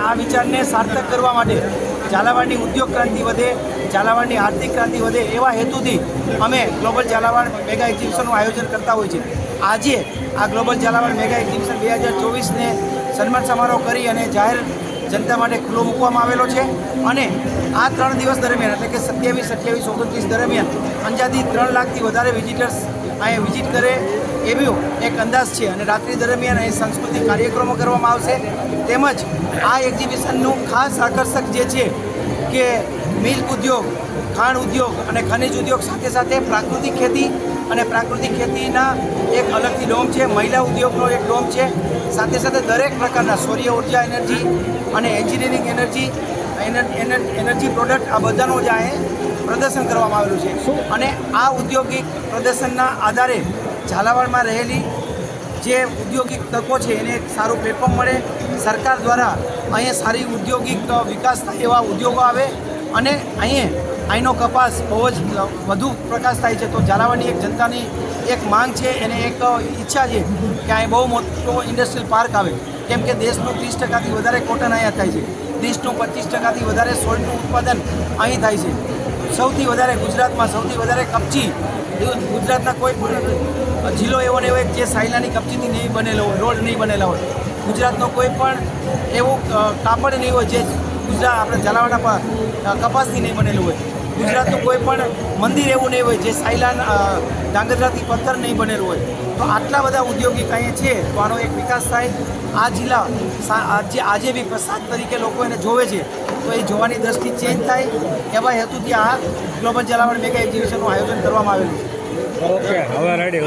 આ વિચારને સાર્થક કરવા માટે ઝાલાવાડની ઉદ્યોગ ક્રાંતિ વધે, ઝાલાવાડની આર્થિક ક્રાંતિ વધે એવા હેતુથી અમે ગ્લોબલ ઝાલાવાડ મેગા એક્ઝિબિશનનું આયોજન કરતા હોઈએ છીએ. આજે આ ગ્લોબલ ઝાલાવાડ મેગા એક્ઝિબિશન 2024ને સન્માન સમારોહ કરી અને જાહેર જનતા માટે ખુલ્લો મૂકવામાં આવેલો છે. અને આ 3 દિવસ દરમિયાન એટલે કે 27, 28, 29 દરમિયાન અંદાજિત 3 લાખથી વધારે વિઝિટર્સ અહીંયા વિઝિટ કરે એવો એક અંદાજ છે. અને રાત્રિ દરમિયાન અહીં સાંસ્કૃતિક કાર્યક્રમો કરવામાં આવશે. તેમજ આ એક્ઝિબિશનનું ખાસ આકર્ષક જે છે કે મિલ્ક ઉદ્યોગ, ખાંડ ઉદ્યોગ અને ખનિજ ઉદ્યોગ સાથે સાથે પ્રાકૃતિક ખેતી અને પ્રાકૃતિક ખેતીના એક અલગથી ડોમ છે, મહિલા ઉદ્યોગનો એક ડોમ છે. સાથે સાથે દરેક પ્રકારના સૌર્ય ઉર્જા એનર્જી અને એન્જિનિયરિંગ એનર્જી પ્રોડક્ટ આ બધાનું જ અહીં પ્રદર્શન કરવામાં આવેલું છે. અને આ ઔદ્યોગિક પ્રદર્શનના આધારે ઝાલાવાડમાં રહેલી જે ઔદ્યોગિક તકો છે એને એક સારું પ્લેટફોર્મ મળે. સરકાર દ્વારા અહીંયા સારી ઔદ્યોગિક વિકાસ થાય એવા ઉદ્યોગો આવે અને અહીંનો કપાસ બહુ જ વધુ પ્રકાશ થાય છે. તો ઝાલાવાડની એક જનતાની એક માંગ છે અને એક ઈચ્છા છે કે અહીં બહુ મોટો ઇન્ડસ્ટ્રીયલ પાર્ક આવે, કેમ કે દેશનું 30%થી વધારે કોટન અહીંયા થાય છે. દેશનું 25%થી વધારે સોલ્ટનું ઉત્પાદન અહીં થાય છે. સૌથી વધારે ગુજરાતમાં સૌથી વધારે કપચી ગુજરાતના કોઈ પણ જિલ્લો એવો ને એવો જે સાયલાની કપચીથી નહીં બનેલો હોય, રોડ નહીં બનેલા હોય. ગુજરાતનો કોઈ પણ એવું કાપડ નહીં હોય જે ગુજરાત આપણે ઝાલાવાડના કપાસથી નહીં બનેલું હોય. ગુજરાતનું કોઈ પણ મંદિર એવું નહીં હોય જે સાયલા ડાંગરથી પથ્થર નહીં બનેલું હોય. તો આટલા બધા ઔદ્યોગિક અહીંયા છે તો આનો એક વિકાસ થાય. આ જિલ્લા આજે બી પ્રસાદ તરીકે લોકો એને જોવે છે તો એ જોવાની દ્રષ્ટિ ચેન્જ થાય એવા હેતુથી આ ગ્લોબલ ઝાલાવાડ મેગા એક્ઝિબિશનનું આયોજન કરવામાં આવેલું છે. ઓકે, હવે રેડી.